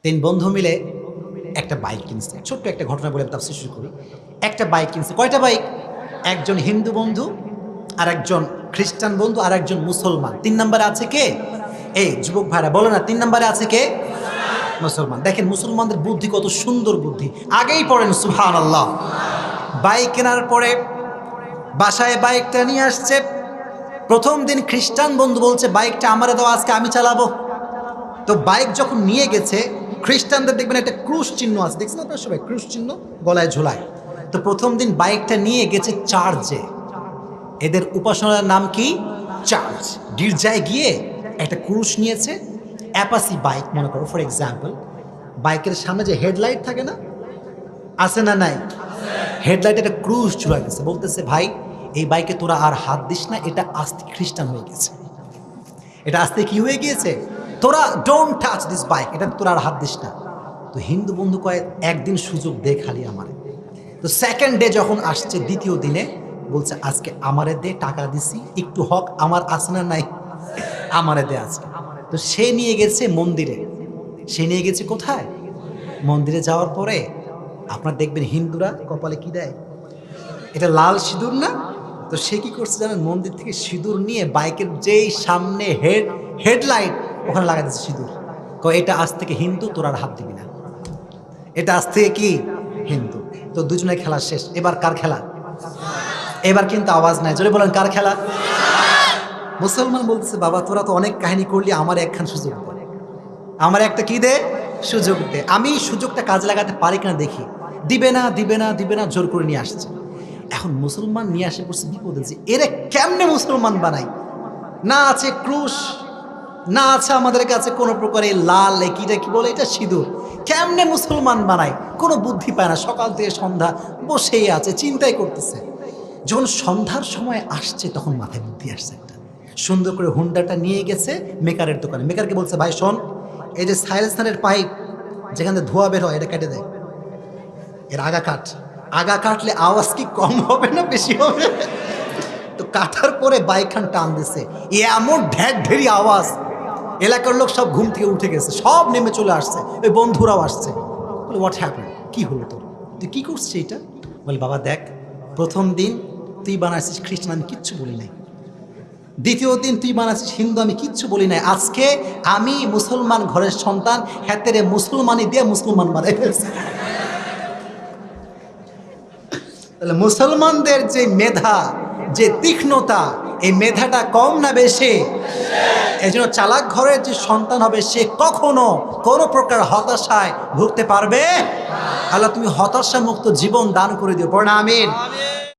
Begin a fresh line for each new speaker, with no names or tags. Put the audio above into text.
তিন বন্ধু মিলে একটা বাইক কিনছে। ছোট্ট একটা ঘটনা বলে আমি তাফসীর শুরু করি। একটা বাইক কিনছে। কয়টা বাইক? একজন হিন্দু বন্ধু, আর একজন খ্রিস্টান বন্ধু, আর একজন মুসলমান। ৩ নম্বরে আছে কে? এই যুবক ভাইরা বলো না, ৩ নম্বরে আছে কে? মুসলমান। দেখেন মুসলমানদের বুদ্ধি কত সুন্দর বুদ্ধি। আগেই পড়েন সুবহানাল্লাহ। বাইক কেনার পরে বাসায় বাইকটা নিয়ে আসছে। প্রথম দিন খ্রিস্টান বন্ধু বলছে, বাইকটা আমারে দাও, আজকে আমি চালাবো। তো বাইক যখন নিয়ে গেছে, খ্রিস্টানদের দেখবেন একটা ক্রুশ চিহ্ন আছে, দেখছেন আপনারা সবাই ক্রুশ চিহ্ন গলায় ঝোলায়। তো প্রথম দিন বাইকটা নিয়ে গেছে চার্চে। এদের উপাসনার নাম কি? চার্চ। গির্জায় গিয়ে একটা ক্রুশ নিয়েছে। অ্যাপাসি বাইক মনে করো ফর এক্সাম্পল। বাইকের সামনে যে হেডলাইট থাকে না, আছে না নাই? হেডলাইট একটা ক্রুশ ঝুলাই গেছে। বলতেছে, ভাই এই বাইকে তোরা আর হাত দিস না, এটা আস্তে খ্রিস্টান হয়ে গেছে, এটা আস্তে কি হয়ে গিয়েছে, তোরা ডোন্ট টাচ দিস বাইক, এটা তোরা আর হাত দিস না। তো হিন্দু বন্ধু কয়, একদিন সুযোগ দে খালি আমারে। তো সেকেন্ড ডে যখন আসছে, দ্বিতীয় দিনে বলছে, আজকে আমারে দে, টাকা দিছি, একটু হক আমার আছে না নাই, আমারে দে আজকে। তো সে নিয়ে গেছে মন্দিরে। সে নিয়ে গেছে কোথায়? মন্দিরে যাওয়ার পরে আপনার দেখবেন হিন্দুরা কপালে কি দেয়, এটা লাল সিঁদুর না? তো সে কি করছে জানেন? মন্দির থেকে সিঁদুর নিয়ে বাইকের যেই সামনে হেডলাইট ওখানে লাগাই দিচ্ছে সিঁদুর। এটা আজ থেকে হিন্দু, তোর আর হাত দিবি না, এটা আজ থেকে কি হিন্দু। তো দুজনের খেলা শেষ। এবার কার খেলা? এবার কিন্তু আওয়াজ নাই, জোরে বলেন কার খেলা? মুসলমান বলতেছে, বাবা তোরা তো অনেক কাহিনী করলি, আমার একখান সুযোগ দে, আমার একটা কি দে, সুযোগ দে। আমি সুযোগটা কাজে লাগাতে পারি কিনা দেখি। দিবে না, দিবে না, দিবে না, জোর করে নিয়ে আসছে। এখন মুসলমান নিয়ে আসে পড়ছে বিপদে, যে এরা কেমনে মুসলমান বানাই, না আছে ক্রুশ, না আছে আমাদের কাছে কোনো প্রকার এই লাল কিটা কি বলে এটা সিঁদুর, কেমনে মুসলমান বানাই, কোনো বুদ্ধি পায় না। সকাল থেকে সন্ধ্যা বসেই আছে, চিন্তাই করতেছে। যখন সন্ধ্যার সময় আসছে, তখন মাথায় বুদ্ধি আসছে একটা। সুন্দর করে হুন্ডাটা নিয়ে গেছে মেকারের দোকানে। মেকারকে বলছে, ভাই শোন, এই যে সাইলেন্সারের পাইপ যেখান থেকে ধোঁয়া বের হয়, এটা কেটে দেয়, এর আগা কাট। আগা কাটলে আওয়াজ কি কম হবে না বেশি হবে? তো কাটার পরে বাইকখান টান দিছে, এমন ঢের ঢেরি আওয়াজ, এলাকার লোক সব ঘুম থেকে উঠে গেছে, সব নেমে চলে আসছে, ওই বন্ধুরাও আসছে। বলে, হোয়াট হ্যাপেন, কি হলো তোর, তুই কি করছিস এটা? বলে, বাবা দেখ, প্রথম দিন তুই বানাইছিস খ্রিস্টান, আমি কিচ্ছু বলি নাই। দ্বিতীয় দিন তুই বানাচ্ছিস হিন্দু, আমি কিচ্ছু বলি নাই। আজকে আমি মুসলমান ঘরের সন্তান, হাতেরে মুসলমানি দিয়ে মুসলমান বানাই ফেলছি। তাহলে মুসলমানদের যে মেধা, যে তীক্ষ্ণতা, এই মেধাটা কম না বেশি? এই জন্য চালাক ঘরের যে সন্তান হবে, সে কখনো কোনো প্রকার হতাশায় ভুগতে পারবে। আল্লাহ তুমি হতাশা মুক্ত জীবন দান করে দিও, পড়না আমিন।